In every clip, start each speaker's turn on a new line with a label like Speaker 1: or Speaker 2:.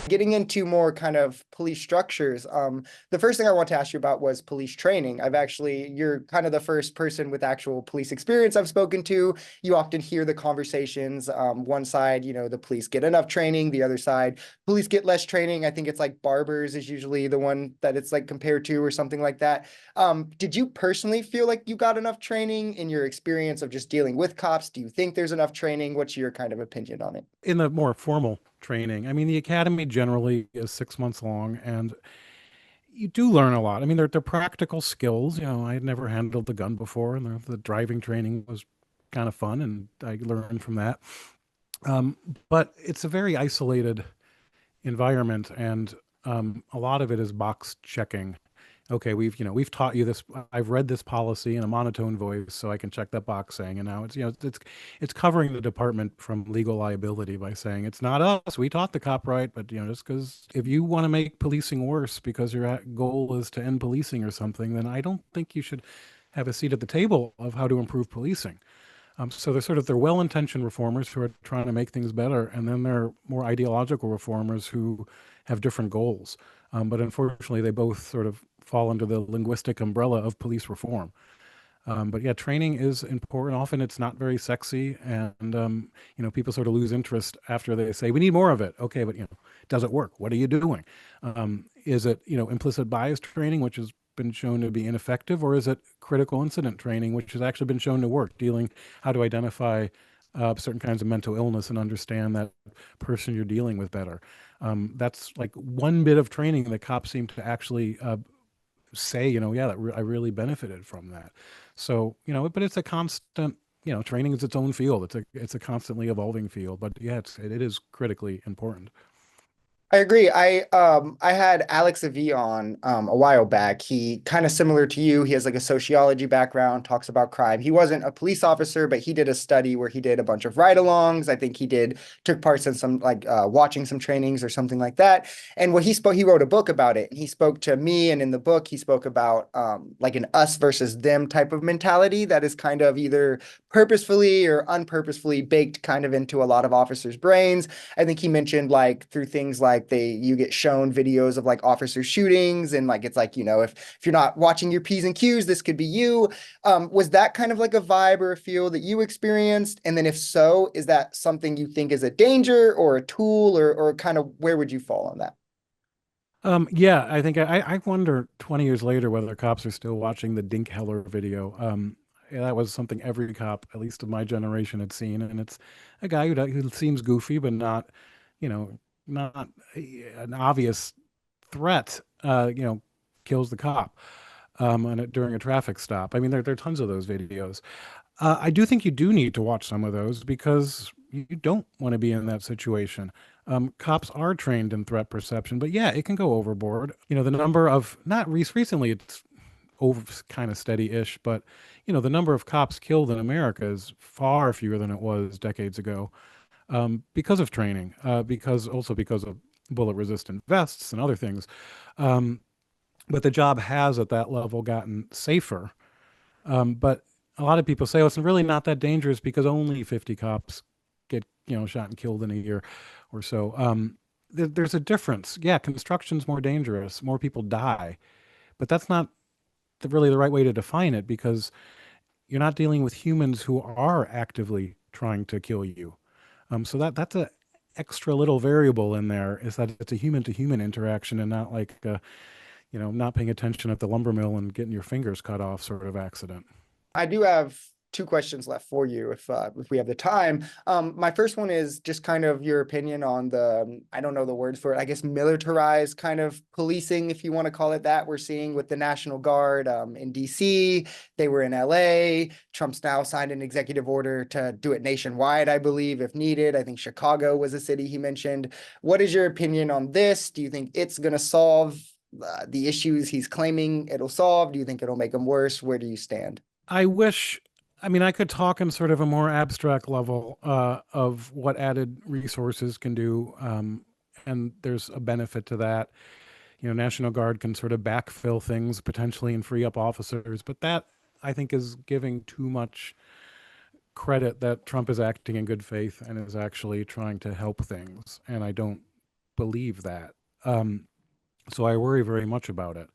Speaker 1: Getting into more kind of police structures, the first thing I want to ask you about was police training. You're kind of the first person with actual police experience I've spoken to. You often hear the conversations. One side, the police get enough training. The other side, police get less training. I think it's like barbers is usually the one that it's like compared to or something like that. Did you personally feel like you got enough training in your experience of just dealing with cops? Do you think there's enough training? What's your kind of opinion on it?
Speaker 2: In the more formal training, I mean, the academy generally is 6 months long, and you do learn a lot. I mean, they're practical skills. I had never handled a gun before, and the driving training was kind of fun, and I learned from that. Um, but it's a very isolated environment, and a lot of it is box checking. Okay, we've taught you this. I've read this policy in a monotone voice, so I can check that box saying, and now it's covering the department from legal liability by saying it's not us. We taught the cop right, but just because if you want to make policing worse because your goal is to end policing or something, then I don't think you should have a seat at the table of how to improve policing. So they're well-intentioned reformers who are trying to make things better, and then there are more ideological reformers who have different goals. But unfortunately, they both sort of fall under the linguistic umbrella of police reform. But yeah, training is important. Often it's not very sexy, and people sort of lose interest after they say, "We need more of it." Okay, but does it work? What are you doing? Is it implicit bias training, which has been shown to be ineffective, or is it critical incident training, which has actually been shown to work, dealing how to identify certain kinds of mental illness and understand that person you're dealing with better. That's like one bit of training that cops seem to actually say, yeah, I really benefited from that. So, but it's a constant, training is its own field. It's a constantly evolving field, but yeah, it is critically important.
Speaker 1: I agree. I had Alex Avi on a while back. He kind of similar to you. He has like a sociology background, talks about crime. He wasn't a police officer, but he did a study where he did a bunch of ride-alongs. I think he took parts in some like watching some trainings or something like that. And what he spoke, he wrote a book about it. He spoke to me, and in the book, he spoke about like an us versus them type of mentality that is kind of either purposefully or unpurposefully baked kind of into a lot of officers' brains. I think he mentioned like through things like you get shown videos of like officer shootings and like it's like, if you're not watching your P's and Q's, this could be you. Was that kind of like a vibe or a feel that you experienced? And then if so, is that something you think is a danger or a tool or kind of where would you fall on that?
Speaker 2: Yeah, I think I wonder 20 years later whether cops are still watching the Dink Heller video. Yeah, that was something every cop, at least of my generation, had seen, and it's a guy who seems goofy, but not, you know, not an obvious threat. Kills the cop during a traffic stop. I mean, there are tons of those videos. I do think you do need to watch some of those because you don't want to be in that situation. Cops are trained in threat perception, but yeah, it can go overboard. The number of not recently it's over kind of steady-ish, but the number of cops killed in America is far fewer than it was decades ago because of training, because of bullet-resistant vests and other things. Um, but the job has at that level gotten safer. But a lot of people say, oh, it's really not that dangerous because only 50 cops get, shot and killed in a year or so. There's a difference. Yeah, construction's more dangerous. More people die. But that's not really the right way to define it because you're not dealing with humans who are actively trying to kill you. So that's a extra little variable in there is that it's a human to human interaction and not like, not paying attention at the lumber mill and getting your fingers cut off sort of accident.
Speaker 1: I do have two questions left for you if we have the time. My first one is just kind of your opinion on I don't know the word for it, I guess militarized kind of policing, if you want to call it that, we're seeing with the National Guard in DC. They were in LA. Trump's now signed an executive order to do it nationwide, I believe, if needed. I think Chicago was a city he mentioned. What is your opinion on this? Do you think it's going to solve the issues he's claiming it'll solve? Do you think it'll make them worse? Where do you stand?
Speaker 2: I wish, I mean, I could talk on sort of a more abstract level of what added resources can do. And there's a benefit to that. National Guard can sort of backfill things potentially and free up officers, but that I think is giving too much credit that Trump is acting in good faith and is actually trying to help things. And I don't believe that. Um, so I worry very much about it.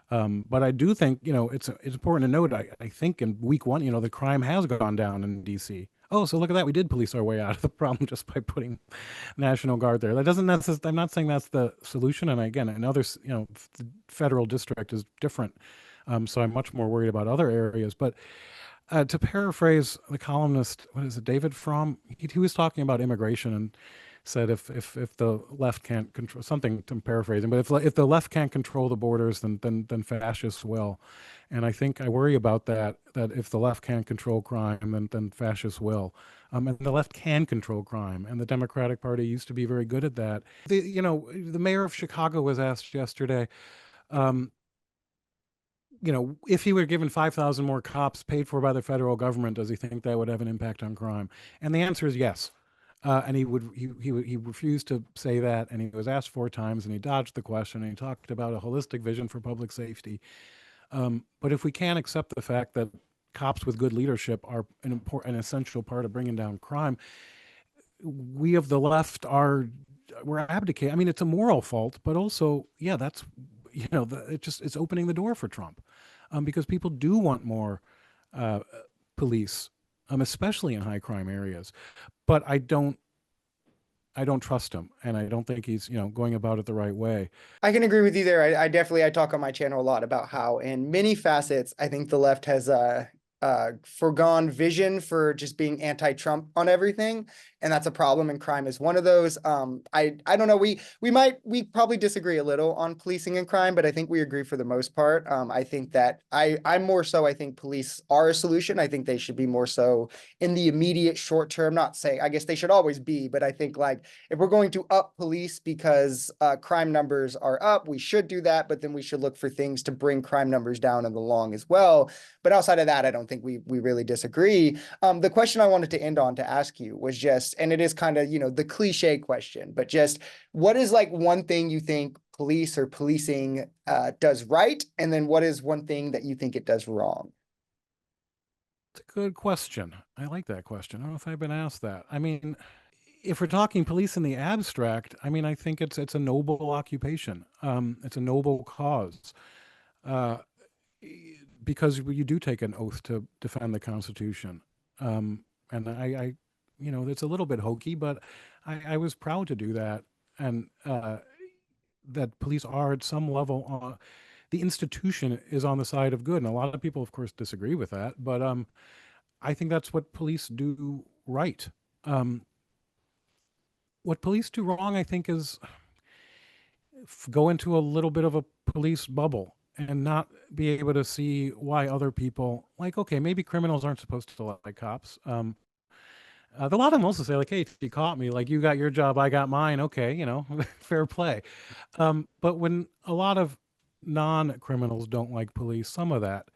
Speaker 2: But I do think, it's important to note, I think in week one, the crime has gone down in DC. Oh, so look at that. We did police our way out of the problem just by putting National Guard there. That doesn't necessarily, I'm not saying that's the solution. And again, another, the federal district is different. So I'm much more worried about other areas. But to paraphrase the columnist, what is it, David Fromm? He was talking about immigration and said if the left can't control something, I'm paraphrasing, but if the left can't control the borders, then fascists will. And I think I worry about that if the left can't control crime, then fascists will. And the left can control crime, and the Democratic Party used to be very good at that. The mayor of Chicago was asked yesterday, um, if he were given 5,000 more cops paid for by the federal government, does he think that would have an impact on crime? And the answer is yes. And he refused to say that, and he was asked four times, and he dodged the question, and he talked about a holistic vision for public safety. But if we can't accept the fact that cops with good leadership are an essential part of bringing down crime, we of the left we're abdicating. I mean, it's a moral fault, but also, yeah, that's it's opening the door for Trump, because people do want more uh, police, especially in high crime areas. But I don't trust him, and I don't think he's going about it the right way.
Speaker 1: I can agree with you there. I definitely I talk on my channel a lot about how in many facets I think the left has foregone vision for just being anti-Trump on everything, and that's a problem. And crime is one of those. I don't know. We probably disagree a little on policing and crime, but I think we agree for the most part. I think that I'm more so. I think police are a solution. I think they should be more so in the immediate short term. Not saying I guess they should always be, but I think like if we're going to up police because crime numbers are up, we should do that. But then we should look for things to bring crime numbers down in the long as well. But outside of that, I don't think we really disagree. The question I wanted to end on to ask you was just, and it is kind of, the cliche question, but just what is like one thing you think police or policing does right? And then what is one thing that you think it does wrong?
Speaker 2: It's a good question. I like that question. I don't know if I've been asked that. I mean, if we're talking police in the abstract, I mean, I think it's a noble occupation. It's a noble cause, uh, because you do take an oath to defend the Constitution. And it's a little bit hokey, but I was proud to do that. And that police are at some level, the institution is on the side of good. And a lot of people, of course, disagree with that. But I think that's what police do right. Um, what police do wrong, I think, is go into a little bit of a police bubble and not be able to see why other people, like, okay, maybe criminals aren't supposed to like cops. A lot of them also say, like, hey, if you caught me, like, you got your job, I got mine. Okay, fair play. But when a lot of non-criminals don't like police, some of that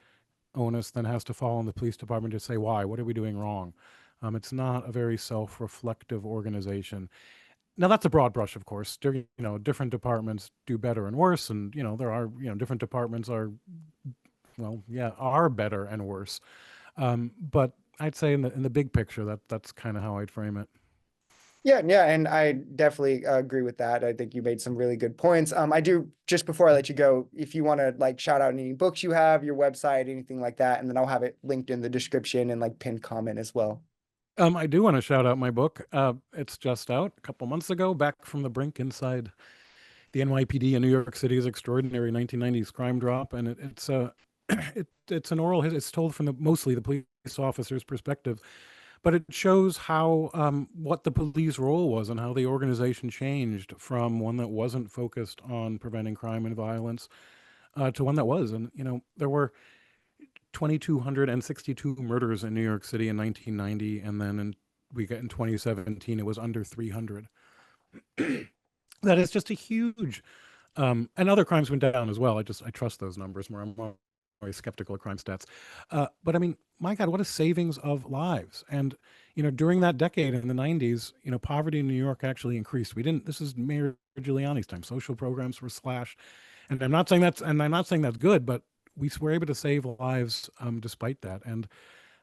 Speaker 2: onus then has to fall on the police department to say why. What are we doing wrong? It's not a very self-reflective organization. Now that's a broad brush, of course. Different departments do better and worse, and there are different departments are, well, yeah, are better and worse. But I'd say in the big picture, that's kind of how I'd frame it.
Speaker 1: Yeah, yeah, and I definitely agree with that. I think you made some really good points. I do just before I let you go, if you want to like shout out any books you have, your website, anything like that, and then I'll have it linked in the description and like pinned comment as well.
Speaker 2: I do want to shout out my book. It's just out a couple months ago, Back from the Brink Inside the NYPD and New York City's Extraordinary 1990s Crime Drop, and it's it's an oral. It's told from mostly the police officer's perspective, but it shows how what the police role was and how the organization changed from one that wasn't focused on preventing crime and violence to one that was. And there were 2,262 murders in New York City in 1990, and then we got in 2017 it was under 300. That is just a huge, and other crimes went down as well. I trust those numbers more. I'm always skeptical of crime stats, but I mean, my God, what a savings of lives! And during that decade in the '90s, poverty in New York actually increased. We didn't. This is Mayor Giuliani's time. Social programs were slashed, and I'm not saying that's good, but we were able to save lives despite that. And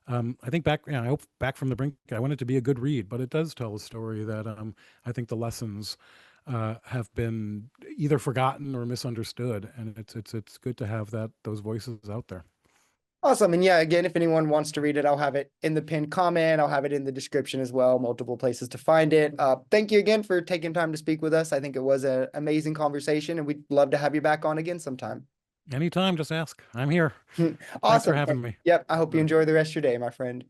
Speaker 2: I think I hope Back from the Brink. I want it to be a good read, but it does tell a story that I think the lessons have been either forgotten or misunderstood, and it's good to have those voices out there.
Speaker 1: Awesome. And yeah, again, if anyone wants to read it, I'll have it in the pinned comment. I'll have it in the description as well, multiple places to find it. Thank you again for taking time to speak with us. I think it was an amazing conversation, and we'd love to have you back on again sometime.
Speaker 2: Anytime, just ask. I'm here. Thanks for
Speaker 1: Awesome.
Speaker 2: having me.
Speaker 1: Yep. I hope you
Speaker 2: Bye.
Speaker 1: enjoy the rest of your day, my friend.